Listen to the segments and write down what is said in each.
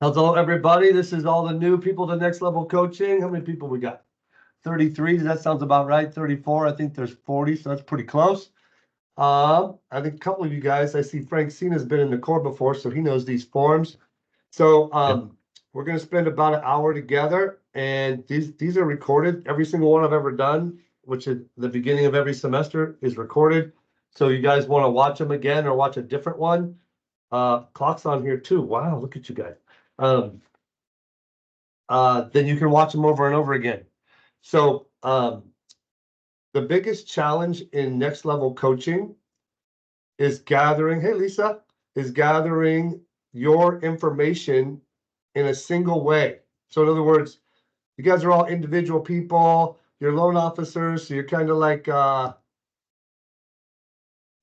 Hello, everybody. This is all the new people to Next Level Coaching. How many people we got? 33. That sounds about right. 34. I think there's 40, so that's pretty close. I think a couple of you guys, I see Frank Cena's been in the core before, so he knows these forms. So we're going to spend about an hour together, and these are recorded. Every single one I've ever done, which is the beginning of every semester, is recorded. So you guys want to watch them again or watch a different one? Clock's on here too. Wow, look at you guys. Then you can watch them over and over again. So the biggest challenge in next level coaching is gathering, hey Lisa, is gathering your information in a single way. So in other words, you guys are all individual people, you're loan officers, so you're kind of like, well,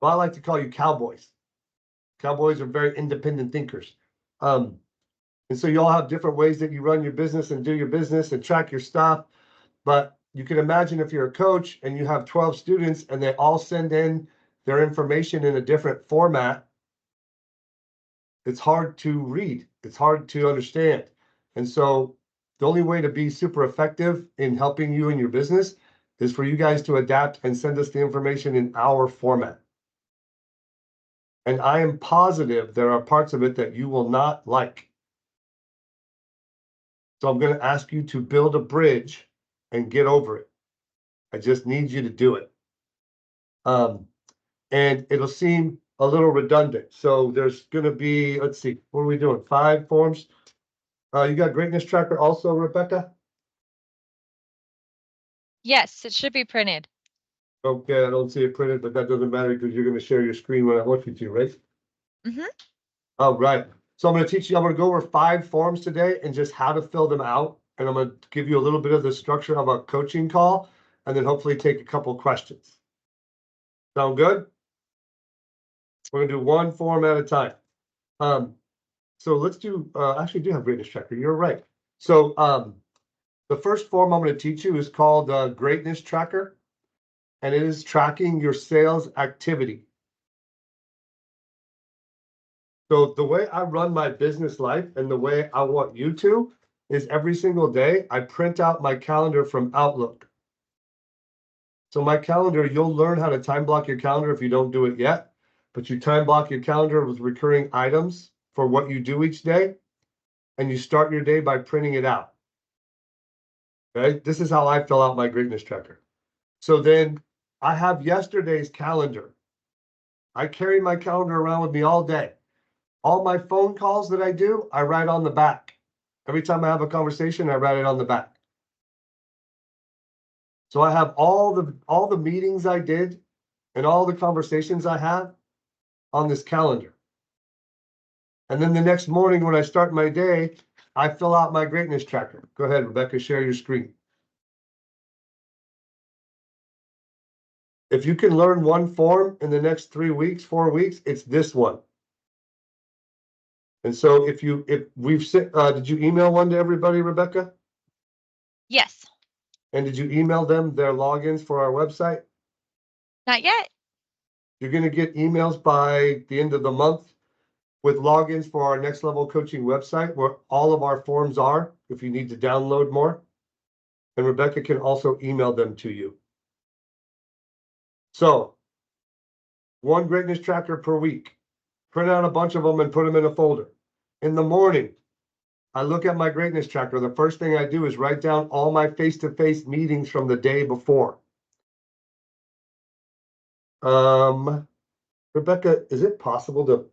I like to call you cowboys. Cowboys are very independent thinkers. And so you all have different ways that you run your business and do your business and track your stuff. But you can imagine if you're a coach and you have 12 students and they all send in their information in a different format, it's hard to read. It's hard to understand. And so the only way to be super effective in helping you in your business is for you guys to adapt and send us the information in our format. And I am positive there are parts of it that you will not like. So I'm going to ask you to build a bridge and get over it. I just need you to do it. And it'll seem a little redundant. So there's going to be, let's see, what are we doing? 5 forms. You got greatness tracker also, Rebecca? Yes, it should be printed. Okay, I don't see it printed, but that doesn't matter because you're going to share your screen when I want you to, right? Mm-hmm. All right. So I'm going to teach you, I'm going to go over 5 forms today and just how to fill them out. And I'm going to give you a little bit of the structure of a coaching call and then hopefully take a couple questions. Sound good? We're going to do one form at a time. So let's do, actually do have greatness tracker. You're right. So the first form I'm going to teach you is called greatness tracker, and it is tracking your sales activity. So the way I run my business life and the way I want you to is every single day I print out my calendar from Outlook. So my calendar, you'll learn how to time block your calendar if you don't do it yet, but you time block your calendar with recurring items for what you do each day, and you start your day by printing it out. Okay, this is how I fill out my greatness tracker. So then I have yesterday's calendar. I carry my calendar around with me all day. All my phone calls that I do, I write on the back. Every time I have a conversation, I write it on the back. So I have all the meetings I did and all the conversations I have on this calendar. And then the next morning when I start my day, I fill out my greatness tracker. Go ahead, Rebecca, share your screen. If you can learn one form in the next 3 weeks, 4 weeks, it's this one. And so if we've sent, did you email one to everybody, Rebecca? Yes. And did you email them their logins for our website? Not yet. You're going to get emails by the end of the month with logins for our Next Level Coaching website where all of our forms are if you need to download more. And Rebecca can also email them to you. So, one greatness tracker per week. Print out a bunch of them and put them in a folder. In the morning, I look at my greatness tracker. The first thing I do is write down all my face-to-face meetings from the day before. Rebecca, is it possible to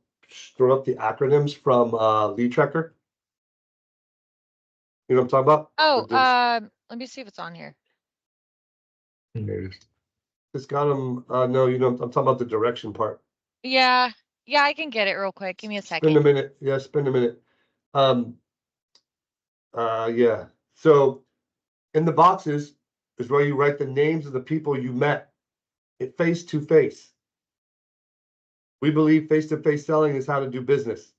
throw up the acronyms from Lead Tracker? You know what I'm talking about? Oh, let me see if it's on here. It's got them. No, you know, I'm talking about the direction part. Yeah, I can get it real quick. Give me a second. Spend a minute. Yeah, spend a minute. Yeah. So in the boxes is where you write the names of the people you met face to face. We believe face-to-face selling is how to do business.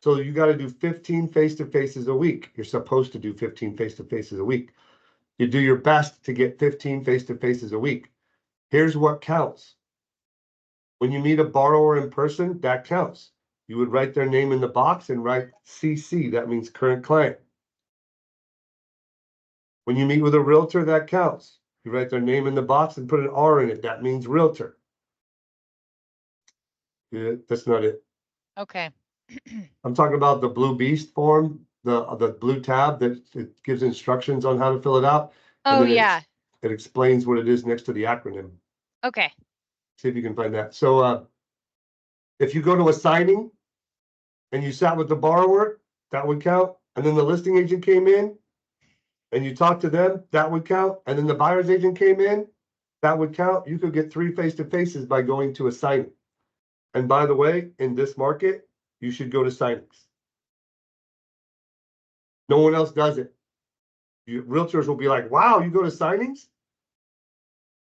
So you got to do 15 face-to-faces a week. You're supposed to do 15 face-to-faces a week. You do your best to get 15 face-to-faces a week. Here's what counts. When you meet a borrower in person, that counts. You would write their name in the box and write CC. That means current client. When you meet with a realtor, that counts. You write their name in the box and put an R in it. That means realtor. Yeah, that's not it. Okay. I'm talking about the Blue Beast form, the blue tab that it gives instructions on how to fill it out. And Oh, then yeah. it explains what it is next to the acronym. Okay. See if you can find that. So if you go to a signing and you sat with the borrower, that would count. And then the listing agent came in and you talked to them, that would count. And then the buyer's agent came in, that would count. You could get 3 face-to-faces by going to a signing. And by the way, in this market, you should go to signings. No one else does it. Realtors will be like, wow, you go to signings?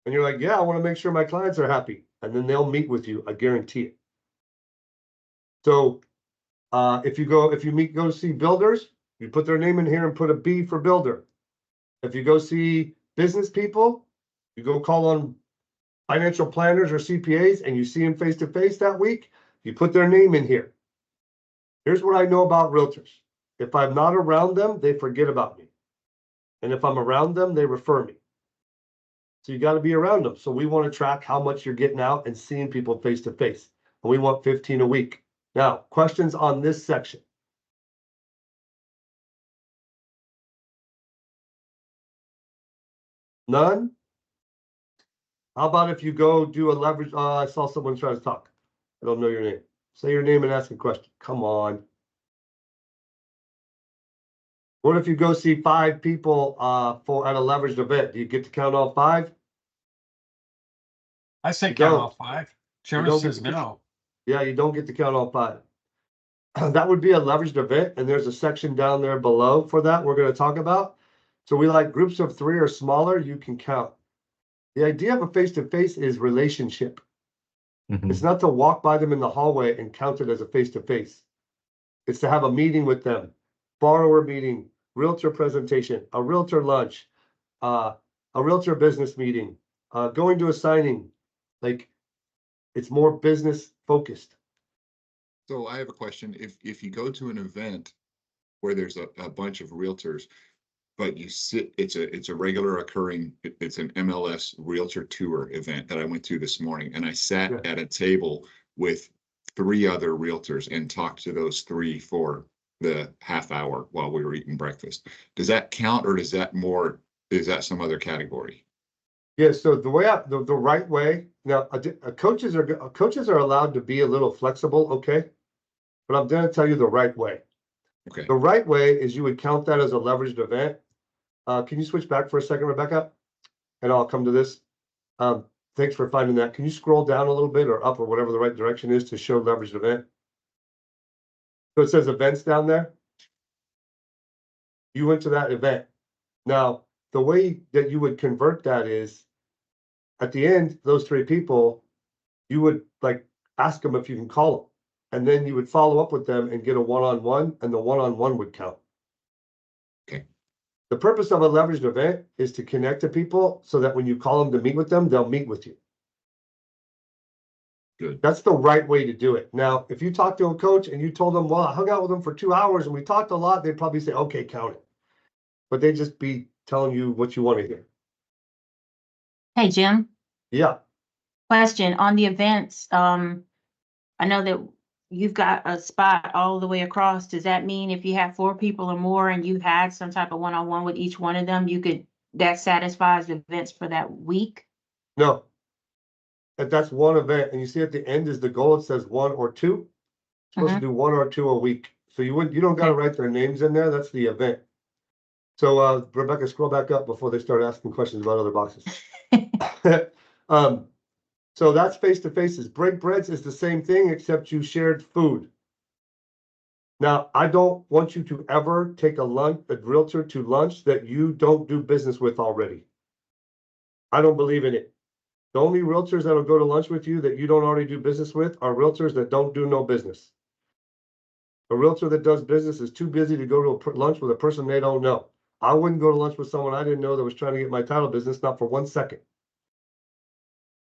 And you're like, yeah, I want to make sure my clients are happy. And then they'll meet with you, I guarantee it. So if you go see builders, you put their name in here and put a B for builder. If you go see business people, you go call on financial planners or CPAs and you see them face to face that week, you put their name in here. Here's what I know about realtors. If I'm not around them, they forget about me. And if I'm around them, they refer me. So you got to be around them. So we want to track how much you're getting out and seeing people face to face. And we want 15 a week. Now, questions on this section? None? How about if you go do a leverage? I saw someone try to talk. I don't know your name. Say your name and ask a question. Come on. What if you go see 5 people at a leveraged event? Do you get to count all 5? I say You count don't. all 5. You Chairman don't says get to- no. Yeah, you don't get to count all 5. That would be a leveraged event, and there's a section down there below for that we're going to talk about. So we like groups of 3 or smaller, you can count. The idea of a face-to-face is relationship. It's not to walk by them in the hallway and count it as a face-to-face. It's to have a meeting with them, borrower meeting, realtor presentation, a realtor lunch, a realtor business meeting, going to a signing. Like, it's more business focused. So I have a question. If you go to an event where there's a bunch of realtors, but you sit, it's a regular occurring, it's an MLS realtor tour event that I went to this morning, and I sat Yeah. at a table with 3 other realtors and talked to those 3 for the half hour while we were eating breakfast. Does that count, or is that some other category? Yeah, so the right way, now coaches are allowed to be a little flexible, okay? But I'm gonna tell you the right way. Okay. The right way is you would count that as a leveraged event. Can you switch back for a second, Rebecca? And I'll come to this. Thanks for finding that. Can you scroll down a little bit or up or whatever the right direction is to show leveraged event? So it says events down there. You went to that event. Now, the way that you would convert that is at the end, those 3 people, you would like ask them if you can call them. And then you would follow up with them and get a one-on-one, and the one-on-one would count. Okay. The purpose of a leveraged event is to connect to people so that when you call them to meet with them, they'll meet with you. Good. That's the right way to do it. Now, if you talk to a coach and you told them, well, I hung out with them for 2 hours and we talked a lot, they'd probably say, okay, count it. But they'd just be telling you what you want to hear. Hey, Jim, Yeah. question on the events. I know that you've got a spot all the way across. Does that mean if you have 4 people or more and you had some type of one-on-one with each one of them, that satisfies the events for that week? No. That's one event. And you see at the end is the goal. It says 1 or 2. Supposed to do 1 or 2 a week. So you don't got to write their names in there. That's the event. So Rebecca, scroll back up before they start asking questions about other boxes. So that's face-to-faces. Break breads is the same thing, except you shared food. Now, I don't want you to ever take a realtor to lunch that you don't do business with already. I don't believe in it. The only realtors that'll go to lunch with you that you don't already do business with are realtors that don't do no business. A realtor that does business is too busy to go to a lunch with a person they don't know. I wouldn't go to lunch with someone I didn't know that was trying to get my title business, not for 1 second.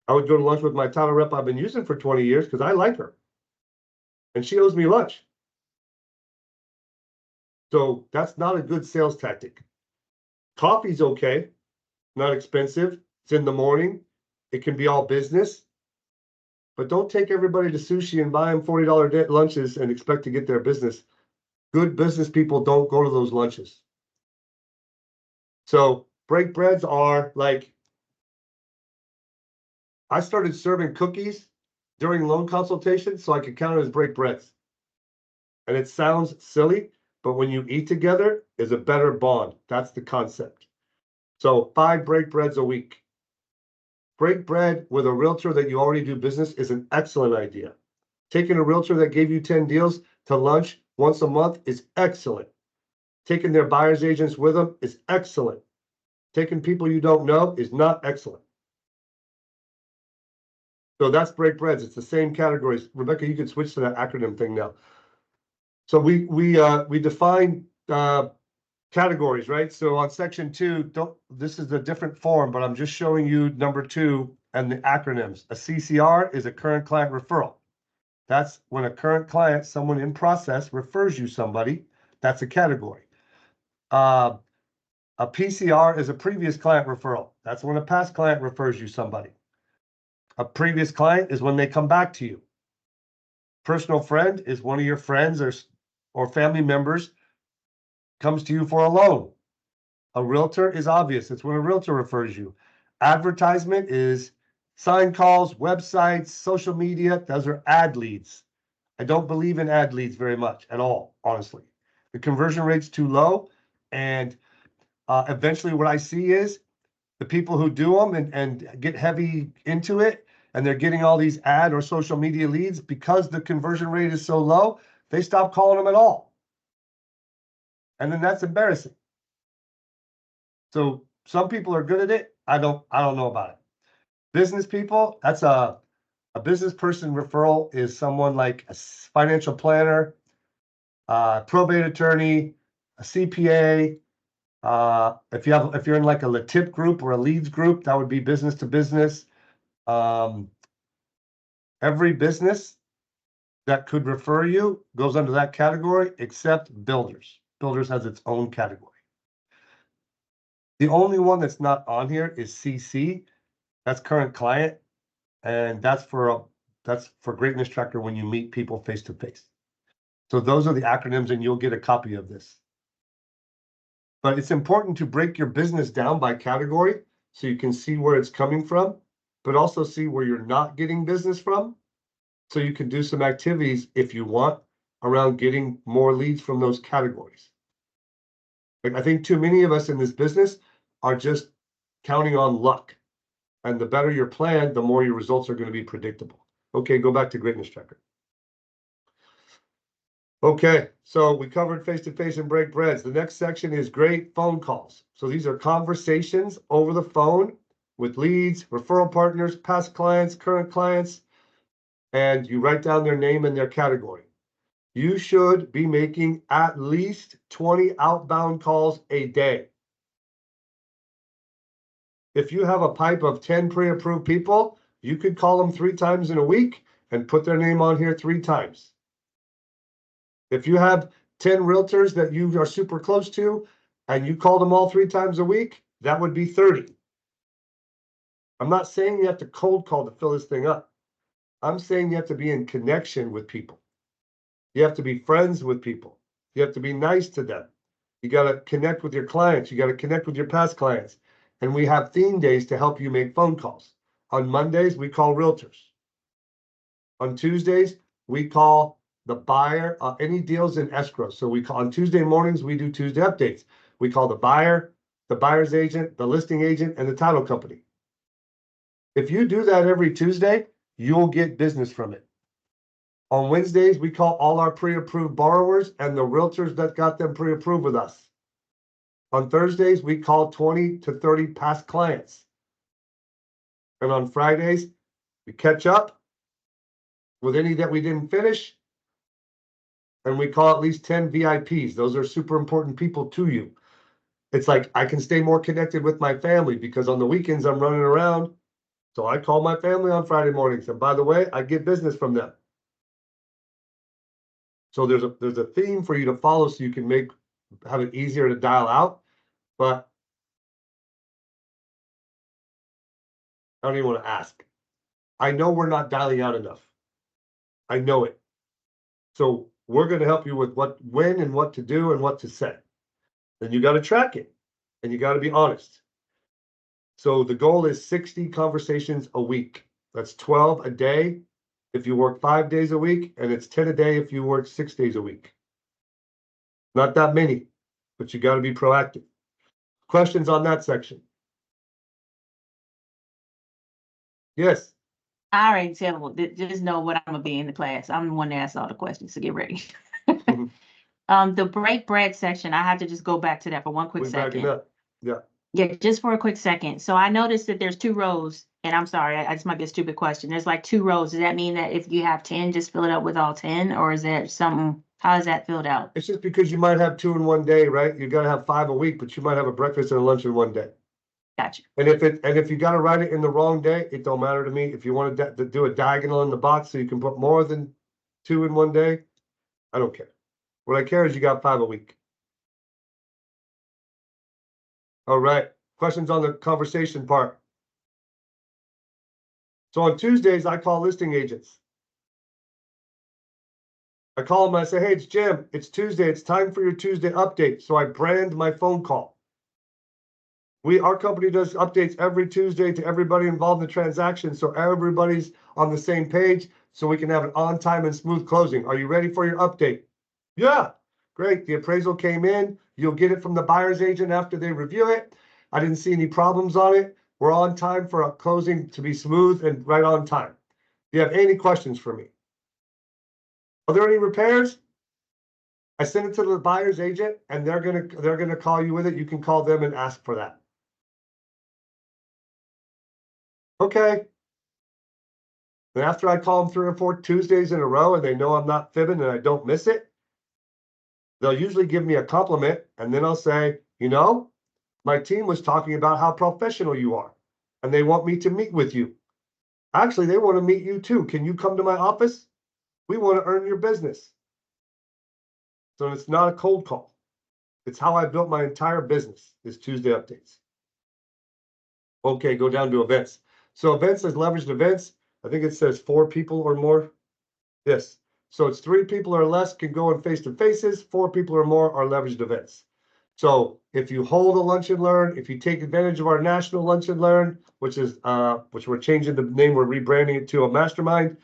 I would go to lunch with my title rep I've been using for 20 years because I like her. and she owes me lunch. So that's not a good sales tactic. Coffee's okay, not expensive. It's in the morning. It can be all business. But don't take everybody to sushi and buy them $40 lunches and expect to get their business. Good business people don't go to those lunches. So break breads are like, I started serving cookies during loan consultation so I could count it as break breads. And it sounds silly, but when you eat together is a better bond. That's the concept. So 5 break breads a week. Break bread with a realtor that you already do business is an excellent idea. Taking a realtor that gave you 10 deals to lunch once a month is excellent. Taking their buyer's agents with them is excellent. Taking people you don't know is not excellent. So that's break breads. It's the same categories. Rebecca, you can switch to that acronym thing now. So we define categories, right? So on section 2, this is a different form, but I'm just showing you number 2 and the acronyms. A CCR is a current client referral. That's when a current client, someone in process, refers you somebody. That's a category. A PCR is a previous client referral. That's when a past client refers you somebody. A previous client is when they come back to you. Personal friend is one of your friends or family members comes to you for a loan. A realtor is obvious. It's when a realtor refers you. Advertisement is sign calls, websites, social media. Those are ad leads. I don't believe in ad leads very much at all, honestly. The conversion rate's too low. And eventually what I see is the people who do them and get heavy into it, and they're getting all these ad or social media leads, because the conversion rate is so low, they stop calling them at all. And then that's embarrassing. So some people are good at it. I don't know about it. Business people, that's a business person referral is someone like a financial planner, probate attorney, a CPA. If you're in like a LATIP group or a leads group, that would be business to business. Every business that could refer you goes under that category, except builders. Builders has its own category. The only one that's not on here is CC. That's current client, and that's for Greatness Tracker when you meet people face to face. So those are the acronyms, and you'll get a copy of this. But it's important to break your business down by category so you can see where it's coming from, but also see where you're not getting business from. So you can do some activities if you want around getting more leads from those categories. Like, I think too many of us in this business are just counting on luck. And the better your plan, the more your results are going to be predictable. Okay, go back to Greatness Tracker. Okay, so we covered face-to-face and break breads. The next section is great phone calls. So these are conversations over the phone with leads, referral partners, past clients, current clients, and you write down their name and their category. You should be making at least 20 outbound calls a day. If you have a pipe of 10 pre-approved people, you could call them 3 times in a week and put their name on here 3 times. If you have 10 realtors that you are super close to and you call them all 3 times a week, that would be 30. I'm not saying you have to cold call to fill this thing up. I'm saying you have to be in connection with people. You have to be friends with people. You have to be nice to them. You got to connect with your clients. You got to connect with your past clients. And we have theme days to help you make phone calls. On Mondays, we call realtors. On Tuesdays, we call the buyer, any deals in escrow. So we call on Tuesday mornings, we do Tuesday updates. We call the buyer, the buyer's agent, the listing agent, and the title company. If you do that every Tuesday, you'll get business from it. On Wednesdays, we call all our pre-approved borrowers and the realtors that got them pre-approved with us. On Thursdays, we call 20 to 30 past clients. And on Fridays, we catch up with any that we didn't finish. And we call at least 10 VIPs. Those are super important people to you. It's like I can stay more connected with my family because on the weekends I'm running around. So I call my family on Friday mornings. And by the way, I get business from them. So there's a theme for you to follow so you can have it easier to dial out, but I don't even want to ask. I know we're not dialing out enough. I know it. So we're going to help you with when and what to do and what to say. Then you got to track it and you got to be honest. So the goal is 60 conversations a week. That's 12 a day if you work 5 days a week, and it's 10 a day if you work 6 days a week. Not that many, but you got to be proactive. Questions on that section? Yes. I already tell them, just know what I'm gonna be in the class. I'm the one that asks all the questions, so get ready. Mhm. The break bread section, I had to just go back to that for one quick We're backing second. up. Yeah. Yeah, just for a quick second. So I noticed that there's 2 rows, and I'm sorry, I just might be a stupid question. There's like 2 rows. Does that mean that if you have 10, just fill it up with all 10, or is there something, how is that filled out? It's just because you might have 2 in one day, right? You got to have 5 a week, but you might have a breakfast and a lunch in one day. Gotcha. And if you got to write it in the wrong day, it don't matter to me. If you want to do a diagonal in the box so you can put more than 2 in one day, I don't care. What I care is you got 5 a week. All right. Questions on the conversation part. So on Tuesdays, I call listing agents. I call them and I say, hey, it's Jim. It's Tuesday. It's time for your Tuesday update. So I brand my phone call. Our company does updates every Tuesday to everybody involved in the transaction. So everybody's on the same page so we can have an on time and smooth closing. Are you ready for your update? Yeah, great. The appraisal came in. You'll get it from the buyer's agent after they review it. I didn't see any problems on it. We're on time for a closing to be smooth and right on time. Do you have any questions for me? Are there any repairs? I send it to the buyer's agent and they're gonna call you with it. You can call them and ask for that. Okay. And after I call them 3 or 4 Tuesdays in a row and they know I'm not fibbing and I don't miss it, they'll usually give me a compliment and then I'll say, you know, my team was talking about how professional you are and they want me to meet with you. Actually, they want to meet you too. Can you come to my office? We want to earn your business. So it's not a cold call. It's how I built my entire business is Tuesday updates. Okay, go down to events. So events is leveraged events. I think it says 4 people or more. Yes. So it's 3 people or less can go in face-to-faces, 4 people or more are leveraged events. So if you hold a lunch and learn, if you take advantage of our national lunch and learn, which we're changing the name, we're rebranding it to a mastermind.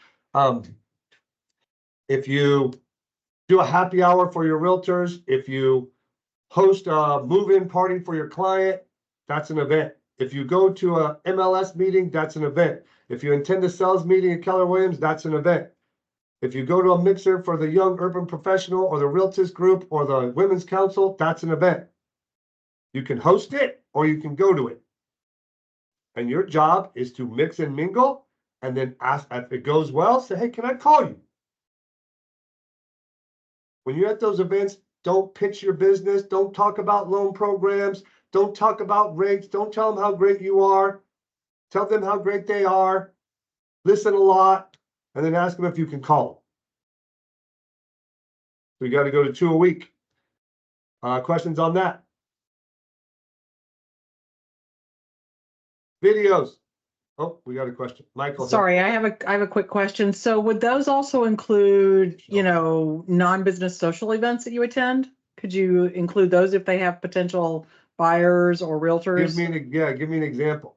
If you do a happy hour for your realtors, if you host a move-in party for your client, that's an event. If you go to a MLS meeting, that's an event. If you attend a sales meeting at Keller Williams, that's an event. If you go to a mixer for the young urban professional or the realtors group or the women's council, that's an event. You can host it or you can go to it. And your job is to mix and mingle and then ask if it goes well, say, hey, can I call you? When you're at those events, don't pitch your business. Don't talk about loan programs. Don't talk about rates. Don't tell them how great you are. Tell them how great they are. Listen a lot, and then ask them if you can call them. We got to go to 2 a week. Questions on that? Videos. Oh, we got a question. Michael. Sorry, I have a quick question. So would those also include, non-business social events that you attend? Could you include those if they have potential buyers or realtors? Give me an example.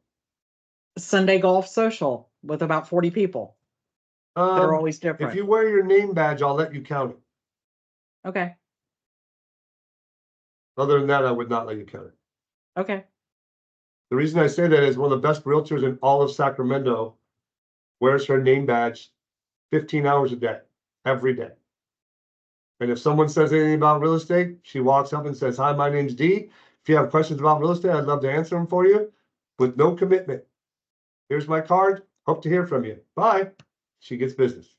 Sunday golf social with about 40 people that are always If different. you wear your name badge, I'll let you count it. Okay, Other than that, I would not let you count it. okay. The reason I say that is one of the best realtors in all of Sacramento wears her name badge 15 hours a day, every day. And if someone says anything about real estate, she walks up and says, hi, my name's Dee. If you have questions about real estate, I'd love to answer them for you with no commitment. Here's my card. Hope to hear from you. Bye. She gets business.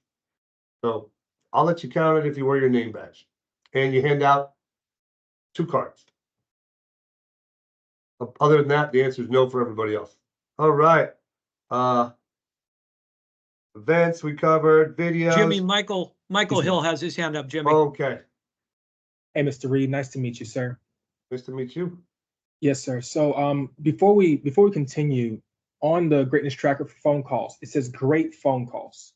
So I'll let you count it if you wear your name badge. And you hand out 2 cards. Other than that, the answer is no for everybody else. All right. Events we covered, videos. Jimmy, Michael, Michael Hill has his hand up, Jimmy. Okay, Hey, Mr. Reed, nice to meet you, sir. nice to meet you. Yes, sir. So, before we continue on the greatness tracker for phone calls, it says great phone calls.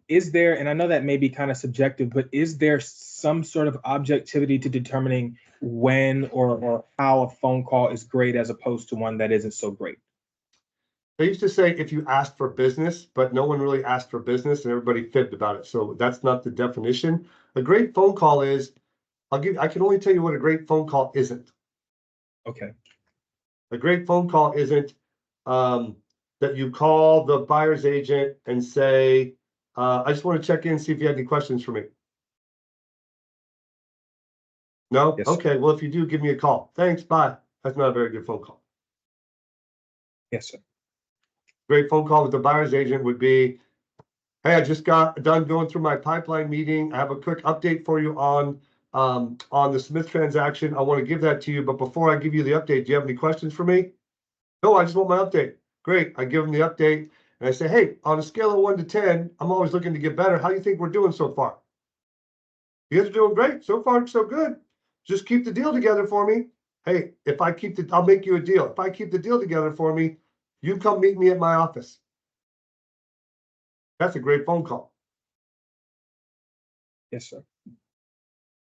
Is there, and I know that may be kind of subjective, but is there some sort of objectivity to determining when or how a phone call is great as opposed to one that isn't so great? They used to say if you asked for business, but no one really asked for business and everybody fibbed about it. So that's not the definition. A great phone call is, I can only tell you what a great phone call isn't. Okay. A great phone call isn't that you call the buyer's agent and say, I just want to check in, see if you had any questions for me. No? Yes, sir. Okay, well, if you do, give me a call. Thanks, bye. That's not a very good phone call. Yes, sir. Great phone call with the buyer's agent would be, hey, I just got done going through my pipeline meeting. I have a quick update for you on the Smith transaction. I want to give that to you, but before I give you the update, do you have any questions for me? No, I just want my update. Great. I give them the update and I say, hey, on a scale of 1 to 10, I'm always looking to get better. How do you think we're doing so far? You guys are doing great. So far, so good. Just keep the deal together for me. Hey, I'll make you a deal. If I keep the deal together for me, you come meet me at my office. That's a great phone call. Yes, sir.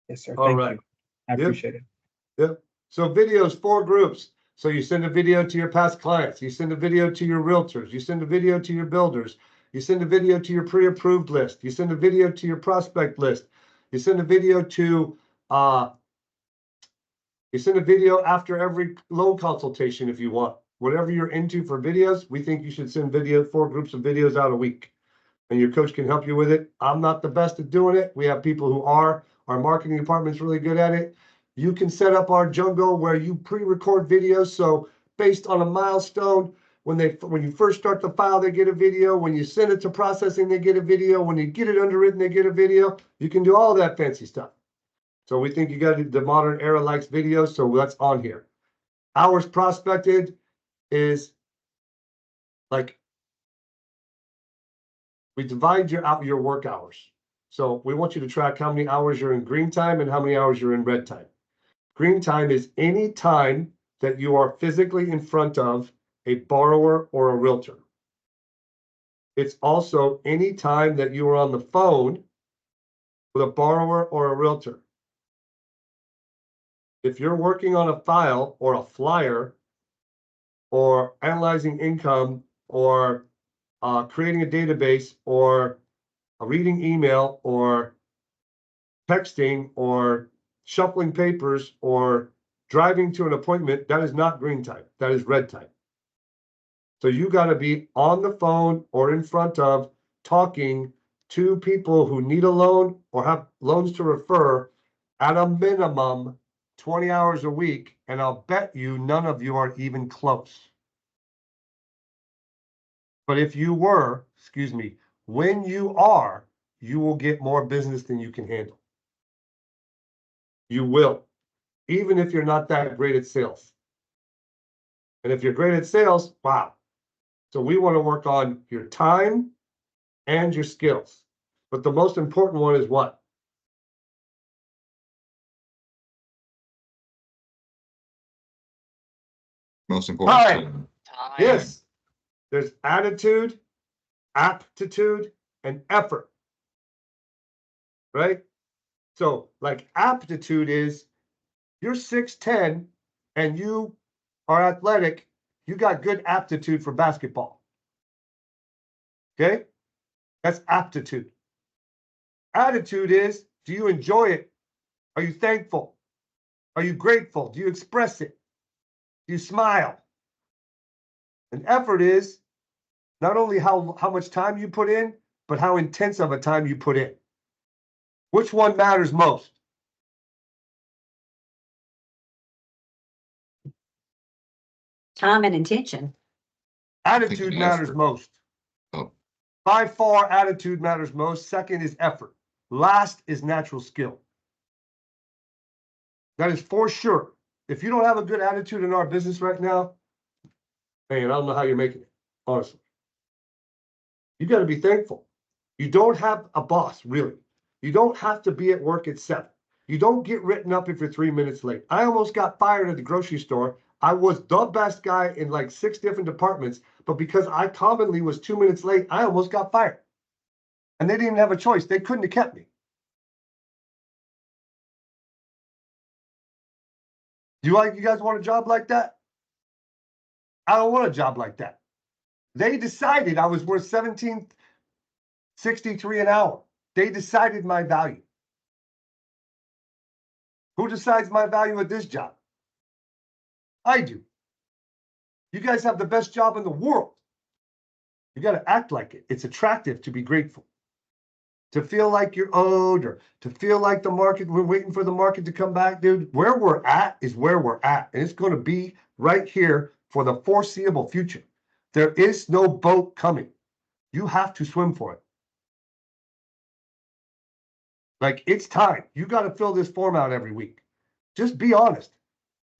Yes, sir. All Thank right. you. I Yep. appreciate it. Yep. So videos, 4 groups. So you send a video to your past clients. You send a video to your realtors. You send a video to your builders. You send a video to your pre-approved list. You send a video to your prospect list. You send a video to, you send a video after every loan consultation if you want. Whatever you're into for videos, we think you should send 4 groups of videos out a week. And your coach can help you with it. I'm not the best at doing it. We have people who are. Our marketing department's really good at it. You can set up our Jungle where you pre-record videos. So based on a milestone, when you first start the file, they get a video. When you send it to processing, they get a video. When you get it underwritten, they get a video. You can do all that fancy stuff. So we think you got the modern era likes videos. So that's on here. Hours prospected is like, we divide your work hours. So we want you to track how many hours you're in green time and how many hours you're in red time. Green time is any time that you are physically in front of a borrower or a realtor. It's also any time that you are on the phone with a borrower or a realtor. If you're working on a file or a flyer or analyzing income or creating a database or reading email or texting or shuffling papers or driving to an appointment, that is not green time. That is red time. So you got to be on the phone or in front of talking to people who need a loan or have loans to refer at a minimum 20 hours a week. And I'll bet you none of you are even close. But if you were, when you are, you will get more business than you can handle. You will, even if you're not that great at sales. And if you're great at sales, wow. So we want to work on your time and your skills. But the most important one is what? Most important. Time. Yes. There's attitude, aptitude, and effort. Right? So like aptitude is you're 6'10" and you are athletic, you got good aptitude for basketball. Okay? That's aptitude. Attitude is, do you enjoy it? Are you thankful? Are you grateful? Do you express it? Do you smile? And effort is not only how much time you put in, but how intense of a time you put in. Which one matters most? Time and intention. Attitude matters effort. most. Oh. By far, attitude matters most. Second is effort. Last is natural skill. That is for sure. If you don't have a good attitude in our business right now, man, I don't know how you're making it, honestly. You got to be thankful. You don't have a boss, really. You don't have to be at work at 7. You don't get written up if you're 3 minutes late. I almost got fired at the grocery store. I was the best guy in like 6 different departments, but because I commonly was 2 minutes late, I almost got fired. And they didn't even have a choice. They couldn't have kept me. You guys want a job like that? I don't want a job like that. They decided I was worth $17.63 an hour. They decided my value. Who decides my value at this job? I do. You guys have the best job in the world. You got to act like it. It's attractive to be grateful. To feel like you're owed, or to feel like the market, we're waiting for the market to come back, dude. Where we're at is where we're at. And it's going to be right here for the foreseeable future. There is no boat coming. You have to swim for it. Like, it's time. You got to fill this form out every week. Just be honest.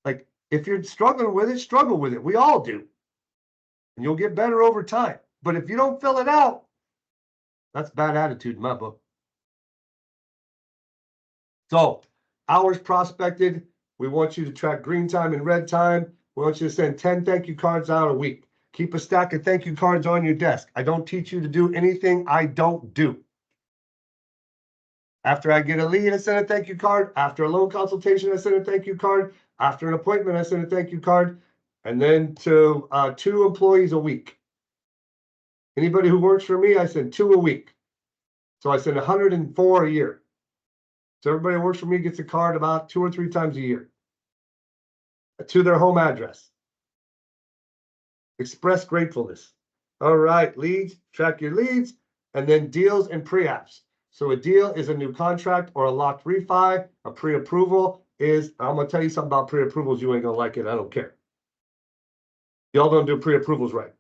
Like, if you're struggling with it, struggle with it. We all do. And you'll get better over time. But if you don't fill it out, that's bad attitude in my book. So, hours prospected. We want you to track green time and red time. We want you to send 10 thank you cards out a week. Keep a stack of thank you cards on your desk. I don't teach you to do anything I don't do. After I get a lead, I send a thank you card. After a loan consultation, I send a thank you card. After an appointment, I send a thank you card. And then to 2 employees a week. Anybody who works for me, I send 2 a week. So I send 104 a year. So everybody who works for me gets a card about 2 or 3 times a year to their home address. Express gratefulness. All right, leads, track your leads, and then deals and pre-apps. So a deal is a new contract or a locked refi. A pre-approval is, I'm going to tell you something about pre-approvals. You ain't going to like it. I don't care. Y'all don't do pre-approvals right.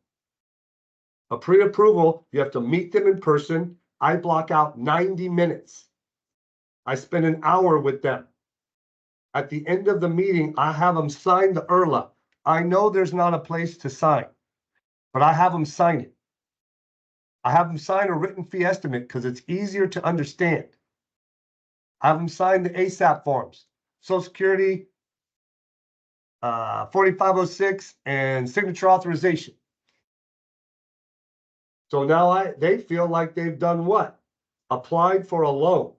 A pre-approval, you have to meet them in person. I block out 90 minutes. I spend an hour with them. At the end of the meeting, I have them sign the IRLA. I know there's not a place to sign, but I have them sign it. I have them sign a written fee estimate because it's easier to understand. I have them sign the ASAP forms, Social Security, 4506, and signature authorization. So now they feel like they've done what? Applied for a loan.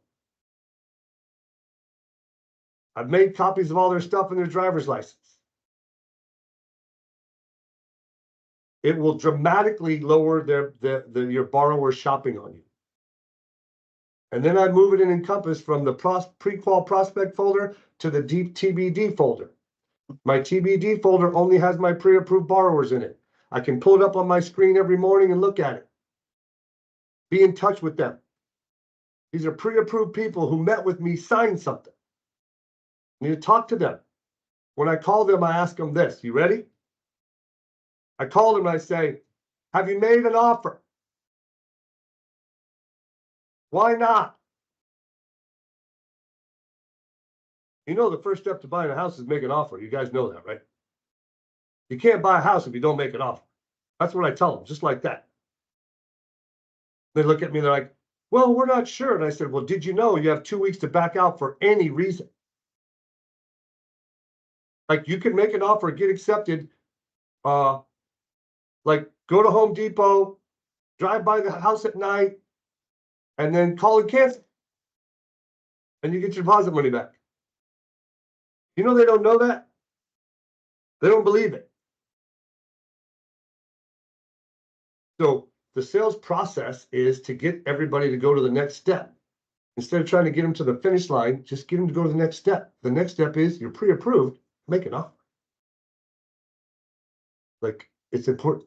I've made copies of all their stuff in their driver's license. It will dramatically lower your borrower shopping on you. And then I move it in Encompass from the pre-qual prospect folder to the deep TBD folder. My TBD folder only has my pre-approved borrowers in it. I can pull it up on my screen every morning and look at it. Be in touch with them. These are pre-approved people who met with me, signed something. I need to talk to them. When I call them, I ask them this. You ready? I call them and I say, have you made an offer? Why not? You know the first step to buying a house is make an offer. You guys know that, right? You can't buy a house if you don't make an offer. That's what I tell them, just like that. They look at me, they're like, well, we're not sure. And I said, well, did you know you have 2 weeks to back out for any reason? Like, you can make an offer, get accepted, like go to Home Depot, drive by the house at night, and then call and cancel. And you get your deposit money back. You know they don't know that? They don't believe it. So the sales process is to get everybody to go to the next step. Instead of trying to get them to the finish line, just get them to go to the next step. The next step is you're pre-approved, make an offer. Like, it's important.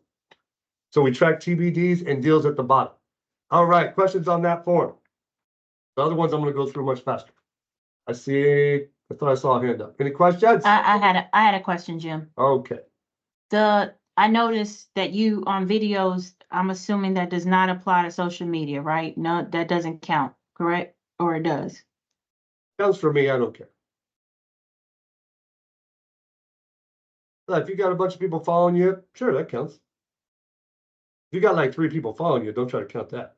So we track TBDs and deals at the bottom. All right, questions on that form. The other ones I'm going to go through much faster. I thought I saw a hand up. Any questions? I had a question, Jim. Okay. I noticed that you on videos, I'm assuming that does not apply to social media, right? No, that doesn't count, correct? Or it does? Counts for me, I don't care. If you got a bunch of people following you, sure, that counts. If you got like 3 people following you, don't try to count that.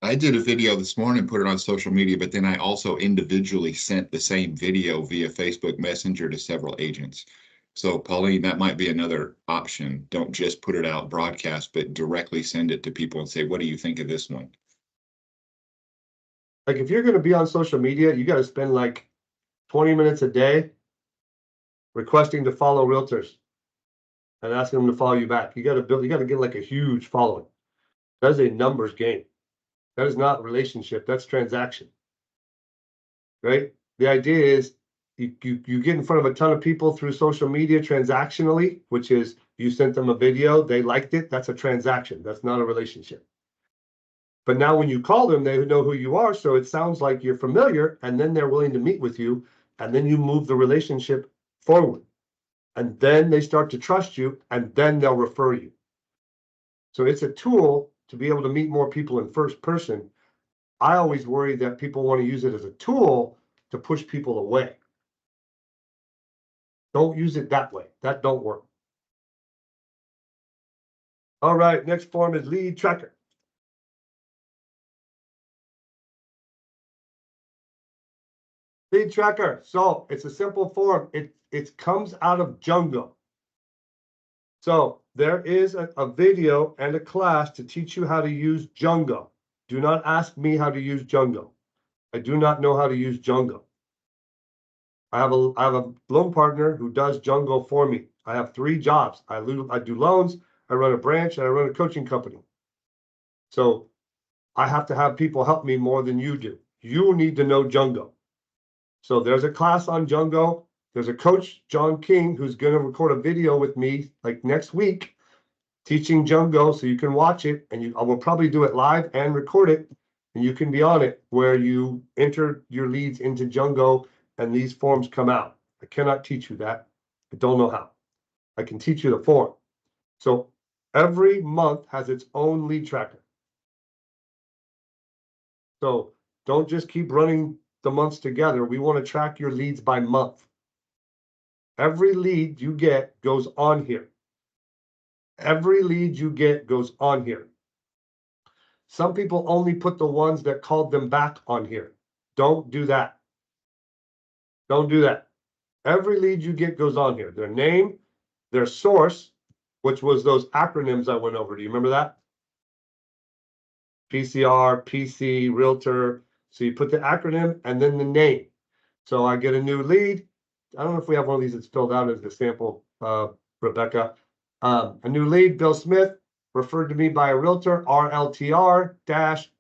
I did a video this morning, put it on social media, but then I also individually sent the same video via Facebook Messenger to several agents. So Pauline, that might be another option. Don't just put it out broadcast, but directly send it to people and say, what do you think of this one? Like if you're gonna be on social media, you gotta spend like 20 minutes a day requesting to follow realtors and asking them to follow you back. You gotta get like a huge following. That is a numbers game. That is not relationship, that's transaction. Right? The idea is you get in front of a ton of people through social media transactionally, which is you sent them a video, they liked it, that's a transaction, that's not a relationship. But now when you call them, they know who you are, so it sounds like you're familiar, and then they're willing to meet with you, and then you move the relationship forward. And then they start to trust you, and then they'll refer you. So it's a tool to be able to meet more people in first person. I always worry that people want to use it as a tool to push people away. Don't use it that way. That don't work. All right, next form is lead tracker. Lead tracker. So it's a simple form. It comes out of Django. So there is a video and a class to teach you how to use Django. Do not ask me how to use Django. I do not know how to use Django. I have a loan partner who does Django for me. I have 3 jobs. I do loans, I run a branch, and I run a coaching company. So I have to have people help me more than you do. You need to know Django. So there's a class on Django. There's a coach, John King, who's going to record a video with me like next week teaching Django, so you can watch it, and I will probably do it live and record it, and you can be on it where you enter your leads into Django and these forms come out. I cannot teach you that. I don't know how. I can teach you the form. So every month has its own lead tracker. So don't just keep running the months together. We want to track your leads by month. Every lead you get goes on here. Every lead you get goes on here. Some people only put the ones that called them back on here. Don't do that. Don't do that. Every lead you get goes on here. Their name, their source, which was those acronyms I went over. Do you remember that? PCR, PC, Realtor. So you put the acronym and then the name. So I get a new lead. I don't know if we have one of these that's filled out as the sample, Rebecca. A new lead, Bill Smith, referred to me by a realtor, RLTR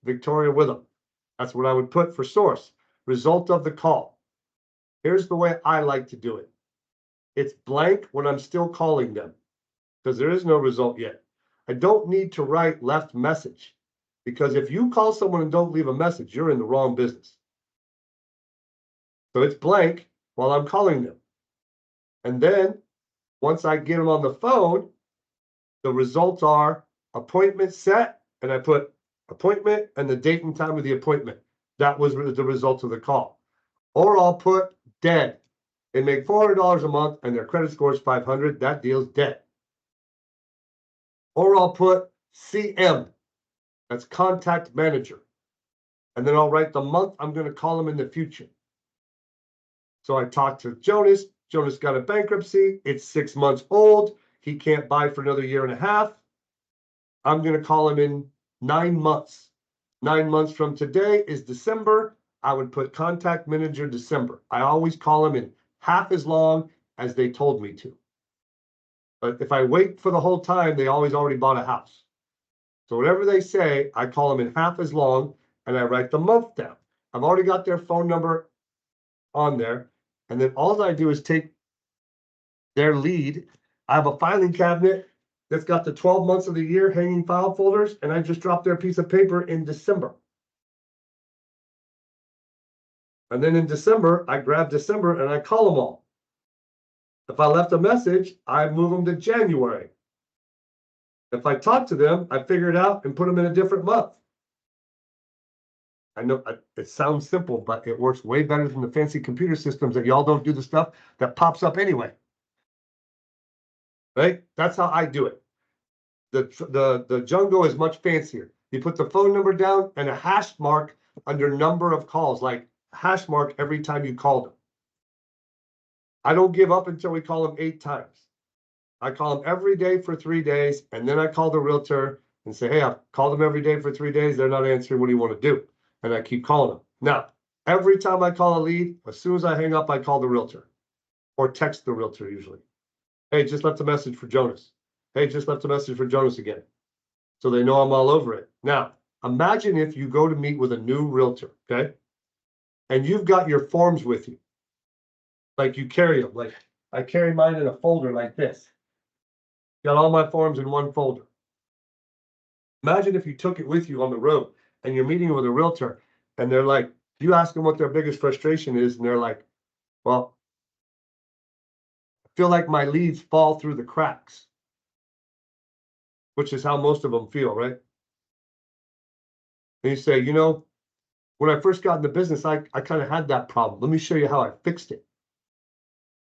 Victoria Witham. That's what I would put for source. Result of the call. Here's the way I like to do it. It's blank when I'm still calling them because there is no result yet. I don't need to write left message because if you call someone and don't leave a message, you're in the wrong business. So it's blank while I'm calling them. And then once I get them on the phone, the results are appointment set, and I put appointment and the date and time of the appointment. That was the result of the call. Or I'll put dead. They make $400 a month and their credit score is 500. That deal's dead. Or I'll put CM. That's contact manager. And then I'll write the month I'm going to call them in the future. So I talked to Jonas. Jonas got a bankruptcy. It's 6 months old. He can't buy for another year and a half. I'm going to call him in 9 months. 9 months from today is December. I would put contact manager December. I always call him in half as long as they told me to. But if I wait for the whole time, they always already bought a house. So whatever they say, I call them in half as long and I write the month down. I've already got their phone number on there. And then all I do is take their lead. I have a filing cabinet that's got the 12 months of the year hanging file folders, and I just drop their piece of paper in December. And then in December, I grab December and I call them all. If I left a message, I move them to January. If I talk to them, I figure it out and put them in a different month. I know it sounds simple, but it works way better than the fancy computer systems that y'all don't do the stuff that pops up anyway. Right? That's how I do it. The Django is much fancier. You put the phone number down and a hash mark under number of calls, like hash mark every time you call them. I don't give up until we call them 8 times. I call them every day for 3 days, and then I call the realtor and say, hey, I've called them every day for 3 days. They're not answering. What do you want to do? And I keep calling them. Now, every time I call a lead, as soon as I hang up, I call the realtor or text the realtor usually. Hey, just left a message for Jonas. Hey, just left a message for Jonas again. So they know I'm all over it. Now, imagine if you go to meet with a new realtor, okay? And you've got your forms with you. Like you carry them. Like I carry mine in a folder like this. Got all my forms in one folder. Imagine if you took it with you on the road and you're meeting with a realtor and they're like, you ask them what their biggest frustration is, and they're like, well, I feel like my leads fall through the cracks, which is how most of them feel, right? And you say, you know, when I first got in the business, I kind of had that problem. Let me show you how I fixed it.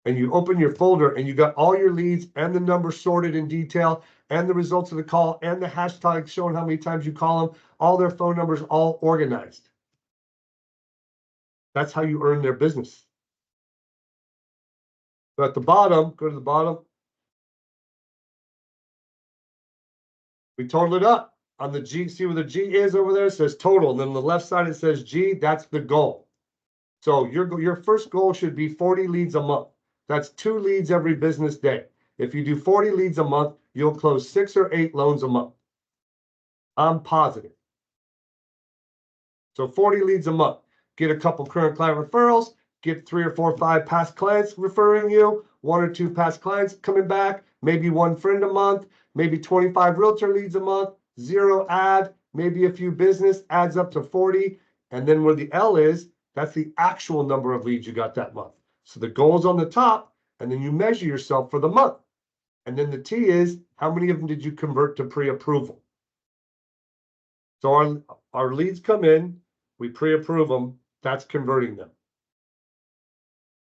And you open your folder and you got all your leads and the numbers sorted in detail and the results of the call and the hashtags showing how many times you call them, all their phone numbers, all organized. That's how you earn their business. So at the bottom, go to the bottom. We total it up on the G. See where the G is over there? It says total. And then on the left side, it says G. That's the goal. So your first goal should be 40 leads a month. That's 2 leads every business day. If you do 40 leads a month, you'll close 6 or 8 loans a month. I'm positive. So 40 leads a month. Get a couple current client referrals, get 3 or 4 or 5 past clients referring you, 1 or 2 past clients coming back, maybe 1 friend a month, maybe 25 realtor leads a month, 0 ad, maybe a few business, adds up to 40. And then where the L is, that's the actual number of leads you got that month. So the goal's on the top, and then you measure yourself for the month. And then the T is, how many of them did you convert to pre-approval? So our leads come in, we pre-approve them, that's converting them.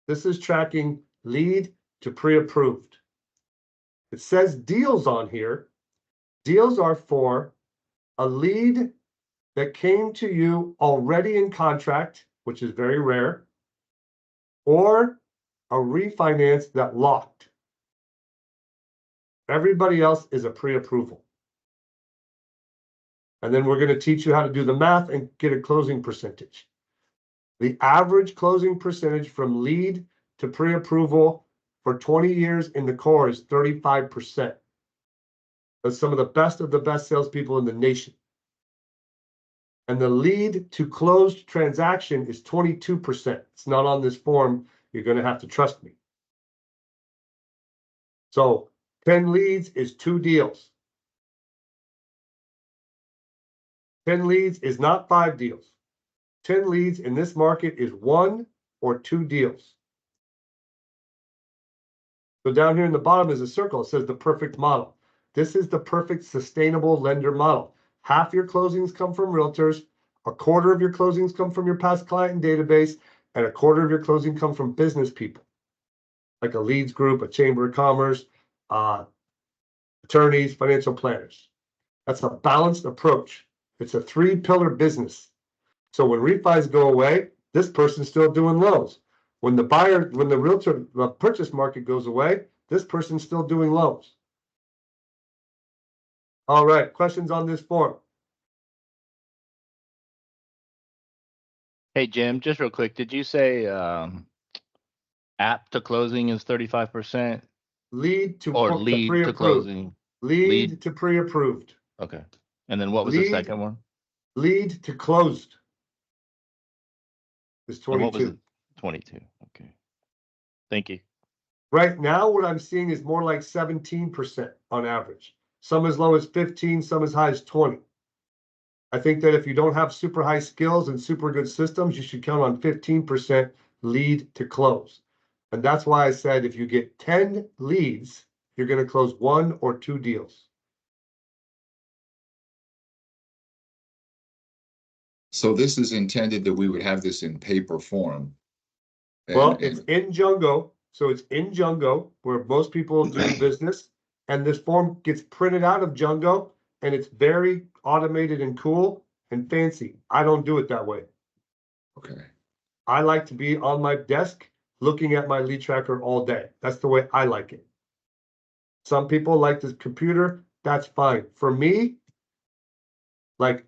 This is tracking lead to pre-approved. It says deals on here. Deals are for a lead that came to you already in contract, which is very rare, or a refinance that locked. Everybody else is a pre-approval. And then we're going to teach you how to do the math and get a closing percentage. The average closing percentage from lead to pre-approval for 20 years in the core is 35%. That's some of the best salespeople in the nation. And the lead to closed transaction is 22%. It's not on this form. You're going to have to trust me. So 10 leads is 2 deals. 10 leads is not 5 deals. 10 leads in this market is 1 or 2 deals. So down here in the bottom is a circle. It says the perfect model. This is the perfect sustainable lender model. Half your closings come from realtors, a quarter of your closings come from your past client and database, and a quarter of your closing come from business people, like a leads group, a chamber of commerce, attorneys, financial planners. That's a balanced approach. It's a 3-pillar business. So when refis go away, this person's still doing loans. When the purchase market goes away, this person's still doing loans. All right, questions on this form? Hey, Jim, just real quick, did you say app to closing is 35% Lead to or lead to pre-approved. closing? Lead to pre-approved. Okay. And then what was the second one? Lead to closed is And what was 22. it? 22. Okay. Thank you. Right now, what I'm seeing is more like 17% on average. Some as low as 15, some as high as 20. I think that if you don't have super high skills and super good systems, you should count on 15% lead to close. And that's why I said if you get 10 leads, you're going to close 1 or 2 deals. So this is intended that we would have this in paper form. Well, it's in Jungo. So it's in Jungo where most people do business. And this form gets printed out of Jungo and it's very automated and cool and fancy. I don't do it that way. Okay. I like to be on my desk looking at my lead tracker all day. That's the way I like it. Some people like the computer, that's fine. For me, like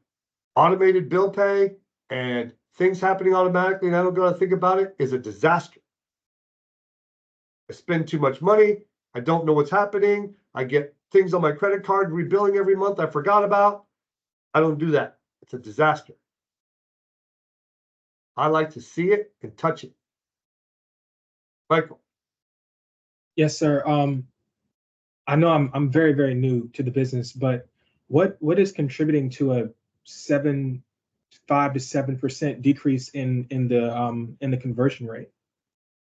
automated bill pay and things happening automatically and I don't gotta think about it is a disaster. I spend too much money. I don't know what's happening. I get things on my credit card rebilling every month I forgot about. I don't do that. It's a disaster. I like to see it and touch it. Michael. Yes, sir. I know I'm very, very new to the business, but what is contributing to a 5 to 7% decrease in the conversion rate?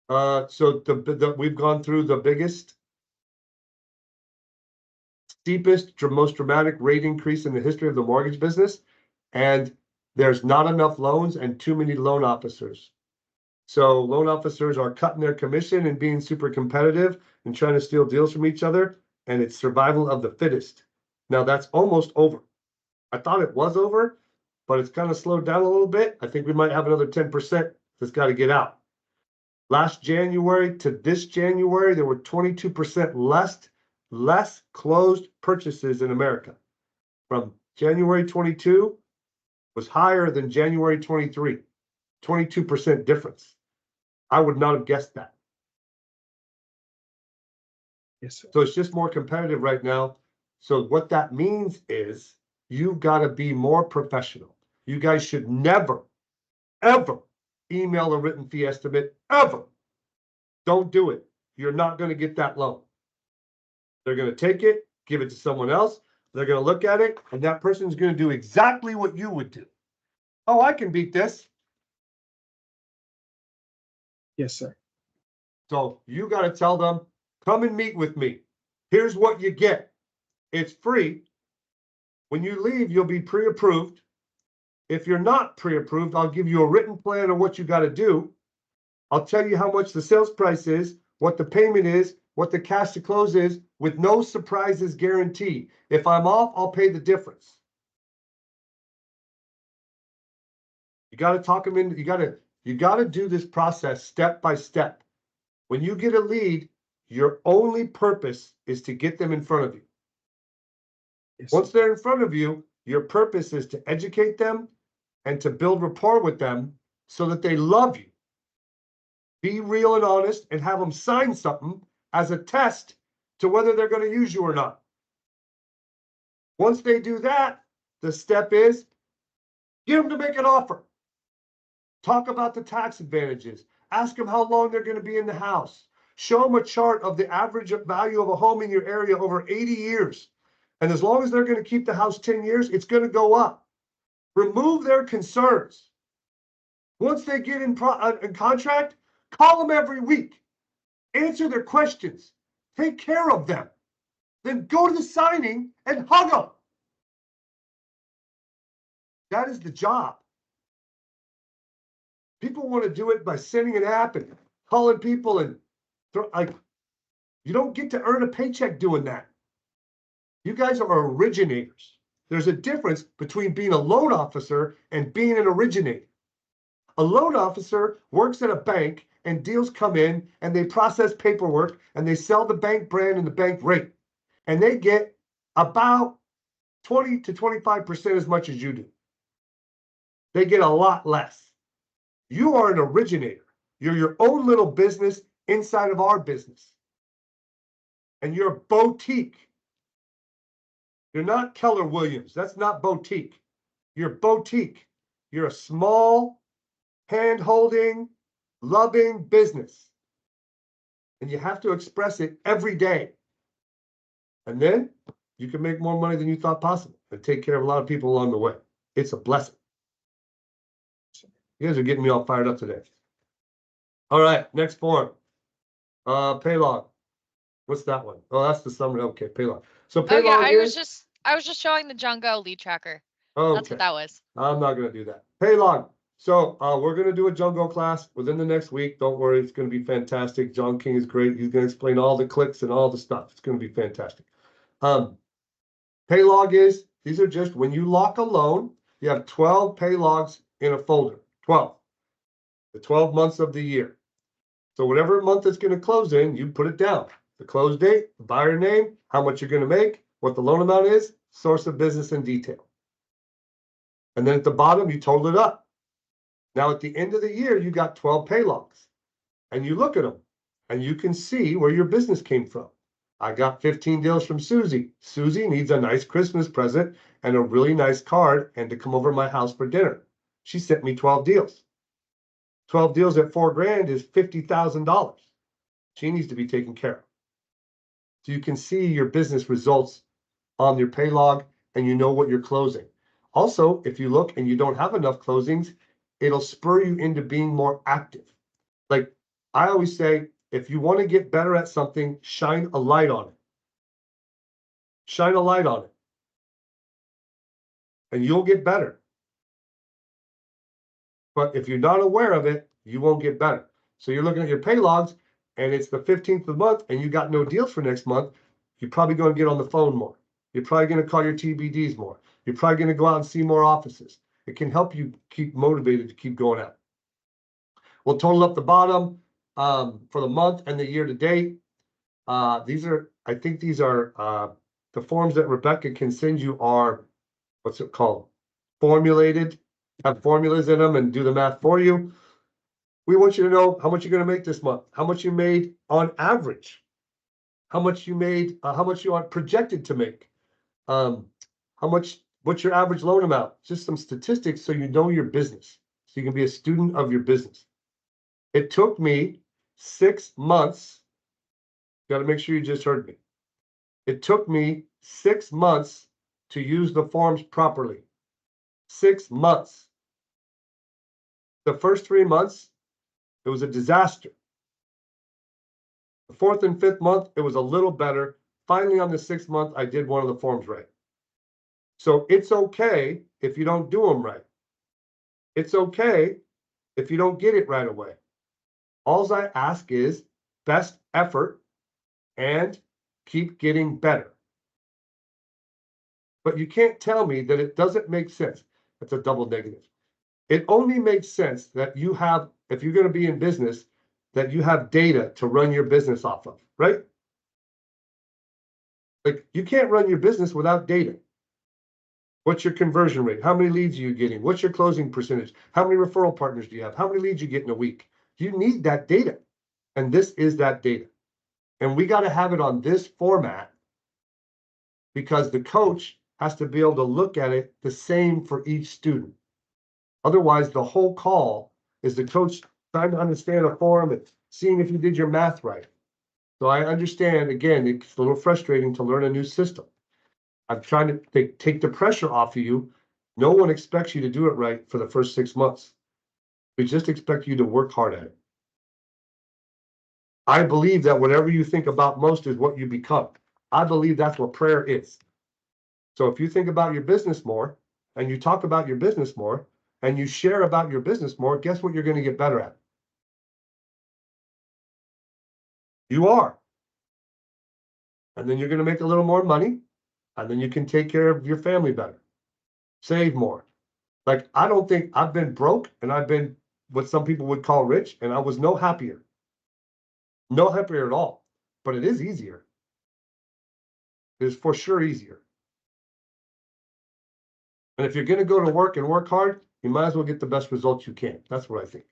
So we've gone through the biggest, steepest, most dramatic rate increase in the history of the mortgage business, and there's not enough loans and too many loan officers. So loan officers are cutting their commission and being super competitive and trying to steal deals from each other, and it's survival of the fittest. Now that's almost over. I thought it was over, but it's kind of slowed down a little bit. I think we might have another 10% that's got to get out. Last January to this January, there were 22% less closed purchases in America. From January 22 was higher than January 23, 22% difference. I would not have guessed that. Yes, sir. So it's just more competitive right now. So what that means is you've got to be more professional. You guys should never, ever email a written fee estimate, ever. Don't do it. You're not going to get that loan. They're going to take it, give it to someone else. They're going to look at it, and that person's going to do exactly what you would do. Oh, I can beat this. Yes, sir. So you got to tell them, come and meet with me. Here's what you get. It's free. When you leave, you'll be pre-approved. If you're not pre-approved, I'll give you a written plan of what you got to do. I'll tell you how much the sales price is, what the payment is, what the cash to close is, with no surprises guaranteed. If I'm off, I'll pay the difference. You got to talk them in. You got to do this process step by step. When you get a lead, your only purpose is to get them in front of you. Yes, Once they're in front of you, your purpose is to educate them and to build rapport with them so that they love you. Be real and honest and have them sign something as a test to whether they're going to use you or not. Once they do that, the step is get them to make an offer. Talk about the tax advantages. Ask them how long they're going to be in the house. Show them a chart of the average value of a home in your area over 80 years. And as long as they're going to keep the house 10 years, it's going to go up. Remove their concerns. Once they get in contract, call them every week. Answer their questions. Take care of them. Then go to the signing and hug them. That is the job. People want to do it by sending an app and calling people and you don't get to earn a paycheck doing that. You guys are originators. There's a difference between being a loan officer and being an originator. A loan officer works at a bank and deals come in and they process paperwork and they sell the bank brand and the bank rate. And they get about 20 to 25% as much as you do. They get a lot less. You are an originator. You're your own little business inside of our business. And you're a boutique. You're not Keller Williams. That's not boutique. You're boutique. You're a small, hand-holding, loving business. And you have to express it every day. And then you can make more money than you thought possible and take care of a lot of people along the way. It's a blessing. You guys are getting me all fired up today. All right, next form. Paylog. What's that one? Oh, that's the summary. Okay, Paylog. So Oh yeah, Paylog I was just showing the Django lead tracker. That's okay. what that was. I'm not going to do that. Paylog. So we're going to do a Django class within the next week. Don't worry, it's going to be fantastic. John King is great. He's going to explain all the clicks and all the stuff. It's going to be fantastic. Pay log is, these are just when you lock a loan, you have 12 pay logs in a folder, 12. The 12 months of the year. So whatever month it's going to close in, you put it down. The close date, the buyer name, how much you're going to make, what the loan amount is, source of business in detail. And then at the bottom, you total it up. Now at the end of the year, you got 12 pay logs. And you look at them and you can see where your business came from. I got 15 deals from Susie. Susie needs a nice Christmas present and a really nice card and to come over to my house for dinner. She sent me 12 deals. 12 deals at $4,000 is $50,000. She needs to be taken care of. So you can see your business results on your pay log and you know what you're closing. Also, if you look and you don't have enough closings, it'll spur you into being more active. Like I always say, if you want to get better at something, shine a light on it. Shine a light on it. And you'll get better. But if you're not aware of it, you won't get better. So you're looking at your pay logs and it's the 15th of the month and you got no deals for next month, you're probably going to get on the phone more. You're probably going to call your TBDs more. You're probably going to go out and see more offices. It can help you keep motivated to keep going out. We'll total up the bottom for the month and the year to date. I think these are the forms that Rebecca can send you are, what's it called? Formulated, have formulas in them and do the math for you. We want you to know how much you're going to make this month, how much you made on average, how much you made, how much you are projected to make, what's your average loan amount, just some statistics so you know your business, so you can be a student of your business. It took me 6 months. Got to make sure you just heard me. It took me 6 months to use the forms properly. 6 months. The first 3 months, it was a disaster. The 4th and 5th month, it was a little better. Finally, on the 6th month, I did one of the forms right. So it's okay if you don't do them right. It's okay if you don't get it right away. All I ask is best effort and keep getting better. But you can't tell me that it doesn't make sense. That's a double negative. It only makes sense that you have, if you're going to be in business, that you have data to run your business off of, right? Like you can't run your business without data. What's your conversion rate? How many leads are you getting? What's your closing percentage? How many referral partners do you have? How many leads you get in a week? You need that data. And this is that data. And we got to have it on this format because the coach has to be able to look at it the same for each student. Otherwise, the whole call is the coach trying to understand a form and seeing if you did your math right. So I understand, again, it's a little frustrating to learn a new system. I'm trying to take the pressure off of you. No one expects you to do it right for the first 6 months. We just expect you to work hard at it. I believe that whatever you think about most is what you become. I believe that's what prayer is. So if you think about your business more and you talk about your business more and you share about your business more, guess what you're going to get better at? You are. And then you're going to make a little more money and then you can take care of your family better. Save more. Like, I don't think I've been broke and I've been what some people would call rich and I was no happier. No happier at all. But it is easier. It is for sure easier. And if you're going to go to work and work hard, you might as well get the best results you can. That's what I think.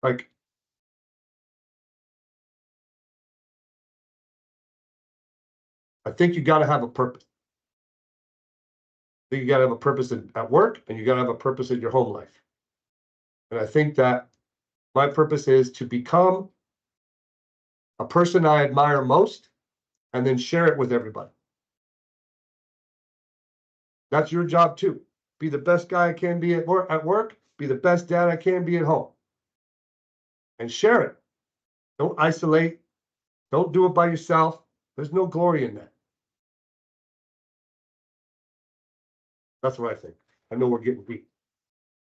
Like, I think you got to have a purpose. I think you got to have a purpose at work and you got to have a purpose in your home life. And I think that my purpose is to become a person I admire most and then share it with everybody. That's your job too. Be the best guy I can be at work, be the best dad I can be at home. And share it. Don't isolate. Don't do it by yourself. There's no glory in that. That's what I think. I know we're getting beat.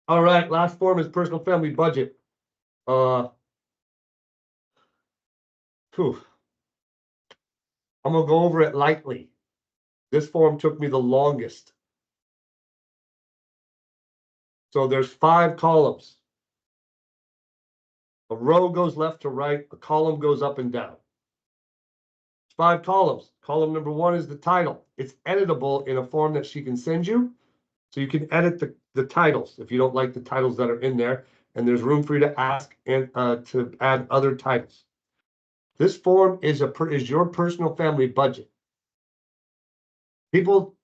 All right, last form is personal family budget. I'm gonna go over it lightly This form took me the longest. So there's 5 columns. A row goes left to right, a column goes up and down. 5 columns. Column number 1 is the title. It's editable in a form that she can send you. So you can edit the titles if you don't like the titles that are in there. And there's room for you to ask and to add other titles. This form is your personal family budget. People,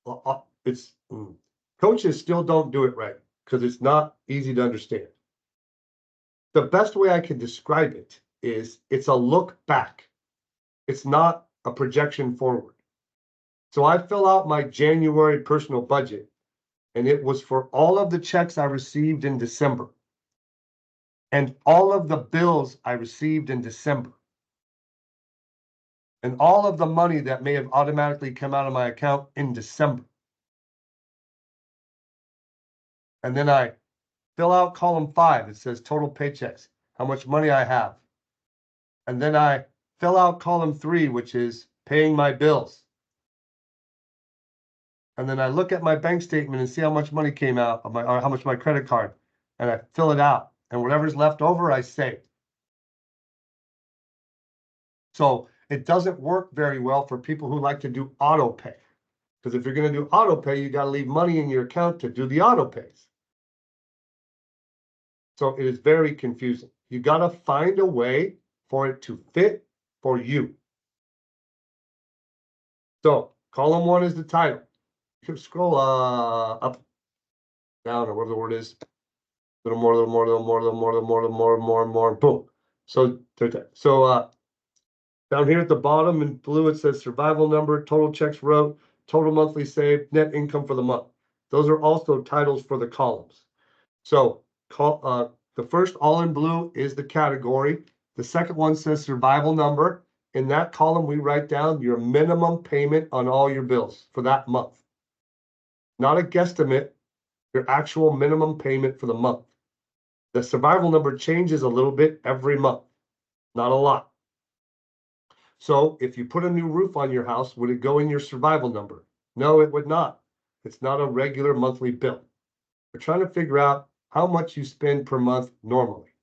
coaches still don't do it right because it's not easy to understand. The best way I can describe it is it's a look back. It's not a projection forward. So I fill out my January personal budget, and it was for all of the checks I received in December and all of the bills I received in December and all of the money that may have automatically come out of my account in December. And then I fill out column 5. It says total paychecks, how much money I have. And then I fill out column 3, which is paying my bills. And then I look at my bank statement and see how much money came out of or how much my credit card, and I fill it out. And whatever's left over, I save. So it doesn't work very well for people who like to do auto pay. Because if you're going to do auto pay, you got to leave money in your account to do the auto pays. So it is very confusing. You got to find a way for it to fit for you. So column 1 is the title. You can scroll up, down, or whatever the word is. Little more, boom. So down here at the bottom in blue, it says survival number, total checks wrote, total monthly saved, net income for the month. Those are also titles for the columns. So the first all in blue is the category. The second one says survival number. In that column, we write down your minimum payment on all your bills for that month. Not a guesstimate, your actual minimum payment for the month. The survival number changes a little bit every month, not a lot. So if you put a new roof on your house, would it go in your survival number? No, it would not. It's not a regular monthly bill. We're trying to figure out how much you spend per month normally.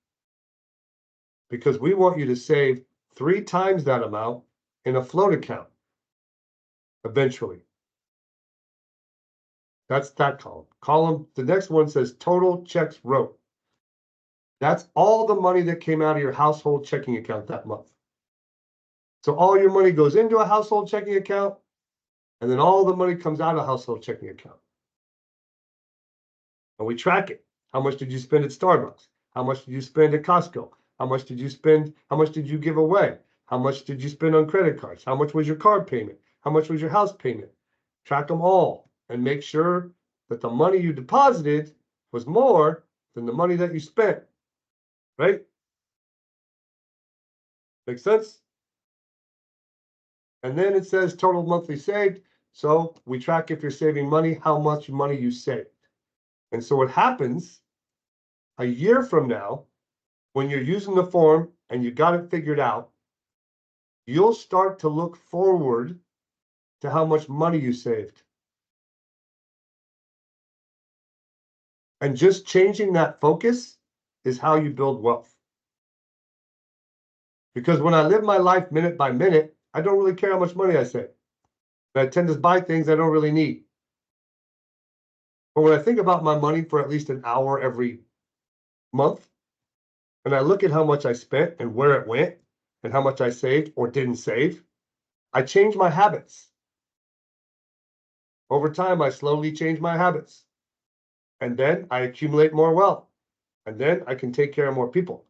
Because we want you to save 3 times that amount in a float account eventually. That's that column. The next one says total checks wrote. That's all the money that came out of your household checking account that month. So all your money goes into a household checking account, and then all the money comes out of a household checking account. And we track it. How much did you spend at Starbucks? How much did you spend at Costco? How much did you spend? How much did you give away? How much did you spend on credit cards? How much was your card payment? How much was your house payment? Track them all and make sure that the money you deposited was more than the money that you spent. Right? Make sense? And then it says total monthly saved. So we track if you're saving money, how much money you saved. And so what happens a year from now, when you're using the form and you got it figured out, you'll start to look forward to how much money you saved. And just changing that focus is how you build wealth. Because when I live my life minute by minute, I don't really care how much money I save. And I tend to buy things I don't really need. But when I think about my money for at least an hour every month, and I look at how much I spent and where it went and how much I saved or didn't save, I change my habits. Over time, I slowly change my habits. And then I accumulate more wealth. And then I can take care of more people.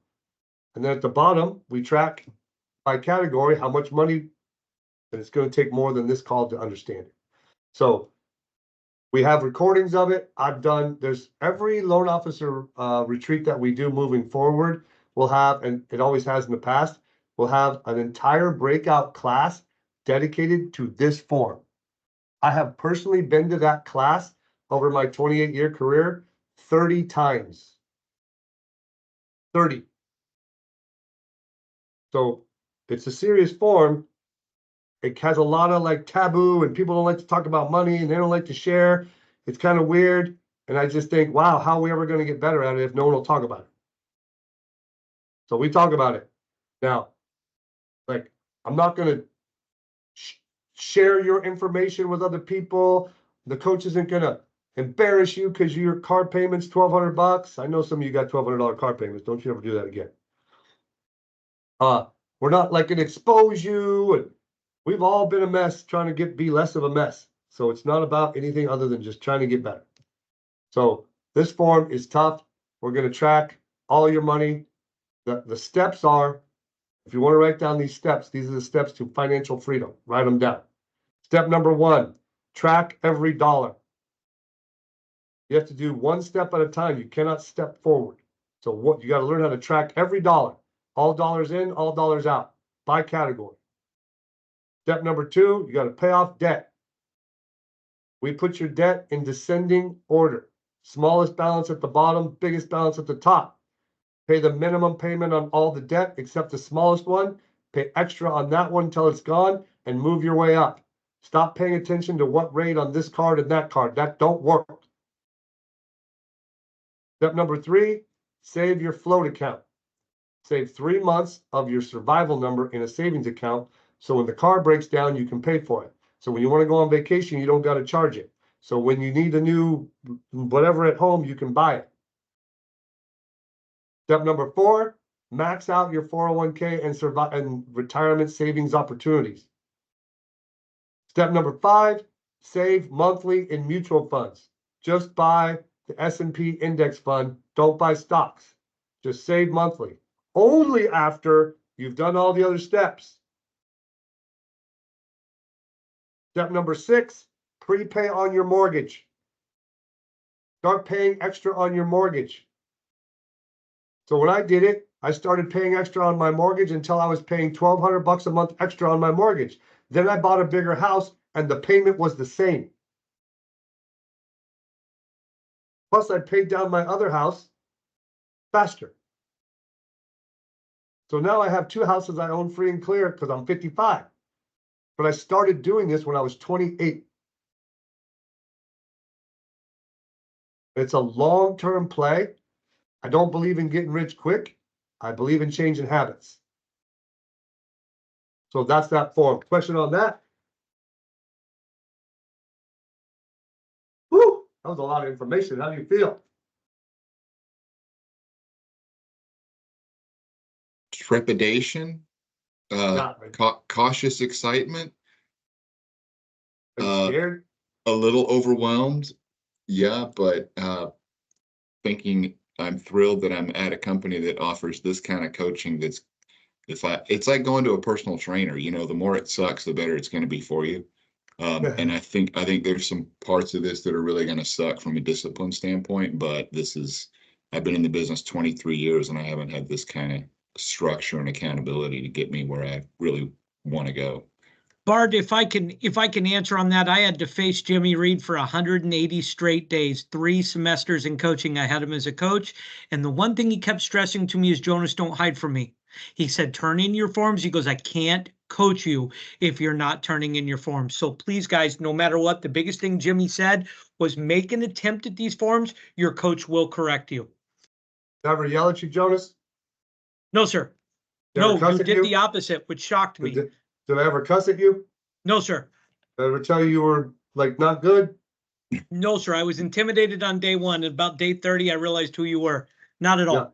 And then at the bottom, we track by category how much money, and it's going to take more than this call to understand it. So we have recordings of it. There's every loan officer retreat that we do moving forward, we'll have, and it always has in the past, we'll have an entire breakout class dedicated to this form. I have personally been to that class over my 28-year career 30 times. 30. So it's a serious form, it has a lot of like taboo and people don't like to talk about money and they don't like to share. It's kind of weird. And I just think, wow, how are we ever going to get better at it if no one will talk about it? So we talk about it. Now, like, I'm not going to share your information with other people. The coach isn't going to embarrass you because your car payment's $1,200. I know some of you got $1,200 car payments. Don't you ever do that again. We're not like going to expose you. And we've all been a mess trying to be less of a mess. So it's not about anything other than just trying to get better. So this form is tough. We're going to track all your money. The steps are, if you want to write down these steps, these are the steps to financial freedom. Write them down. Step number 1, track every dollar. You have to do one step at a time. You cannot step forward. So what you got to learn how to track every dollar. All dollars in, all dollars out, by category. Step number 2, you got to pay off debt. We put your debt in descending order. Smallest balance at the bottom, biggest balance at the top. Pay the minimum payment on all the debt except the smallest one. Pay extra on that one until it's gone and move your way up. Stop paying attention to what rate on this card and that card. That don't work. Step number 3, save your float account. Save 3 months of your survival number in a savings account. So when the car breaks down, you can pay for it. So when you want to go on vacation, you don't got to charge it. So when you need a new whatever at home, you can buy it. Step number 4, max out your 401k and retirement savings opportunities. Step number 5, save monthly in mutual funds. Just buy the S&P index fund. Don't buy stocks. Just save monthly. Only after you've done all the other steps. Step number 6, prepay on your mortgage. Start paying extra on your mortgage. So when I did it, I started paying extra on my mortgage until I was paying $1,200 a month extra on my mortgage. Then I bought a bigger house and the payment was the same. Plus I paid down my other house faster. So now I have 2 houses I own free and clear because I'm 55. But I started doing this when I was 28. It's a long-term play. I don't believe in getting rich quick. I believe in changing habits. So that's that form. Question on that? Woo! That was a lot of information. How do you feel? Trepidation, cautious excitement, Are you scared? a little overwhelmed. Yeah, but thinking I'm thrilled that I'm at a company that offers this kind of coaching. It's like going to a personal trainer. You know, the more it sucks, the better it's going to be for you. And I think there's some parts of this that are really going to suck from a discipline standpoint. But I've been in the business 23 years and I haven't had this kind of structure and accountability to get me where I really want to go. Bart, if I can answer on that, I had to face Jimmy Reed for 180 straight days, 3 semesters in coaching. I had him as a coach. And the one thing he kept stressing to me is, Jonas, don't hide from me. He said, turn in your forms. He goes, I can't coach you if you're not turning in your forms. So please, guys, no matter what, the biggest thing Jimmy said was make an attempt at these forms. Your coach will correct you. Ever yell at you, Jonas? No, sir. No, you did the opposite, which shocked me. Did I ever cuss at you? No, sir. Did I ever tell you were like not good? No, sir. I was intimidated on day 1. And about day 30, I realized who you were. Not at all. Yeah.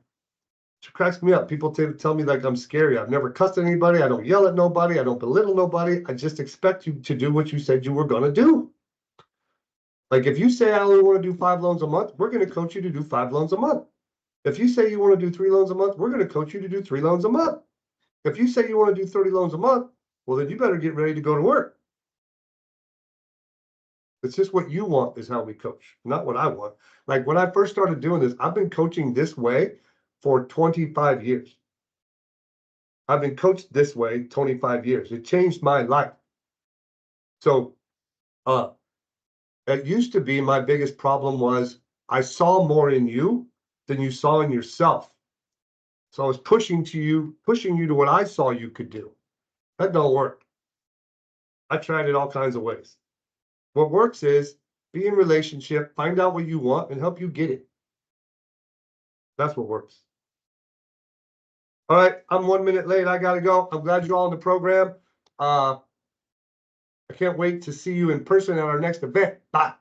It cracks me up. People tell me like I'm scary. I've never cussed at anybody. I don't yell at nobody. I don't belittle nobody. I just expect you to do what you said you were going to do. Like if you say I only want to do 5 loans a month, we're going to coach you to do 5 loans a month. If you say you want to do 3 loans a month, we're going to coach you to do 3 loans a month. If you say you want to do 30 loans a month, well, then you better get ready to go to work. It's just what you want is how we coach, not what I want. Like when I first started doing this, I've been coaching this way for 25 years. I've been coached this way 25 years. It changed my life. So it used to be my biggest problem was I saw more in you than you saw in yourself. So I was pushing you to what I saw you could do. That don't work. I tried it all kinds of ways. What works is be in relationship, find out what you want and help you get it. That's what works. All right, I'm 1 minute late. I gotta go. I'm glad you're all in the program. I can't wait to see you in person at our next event. Bye.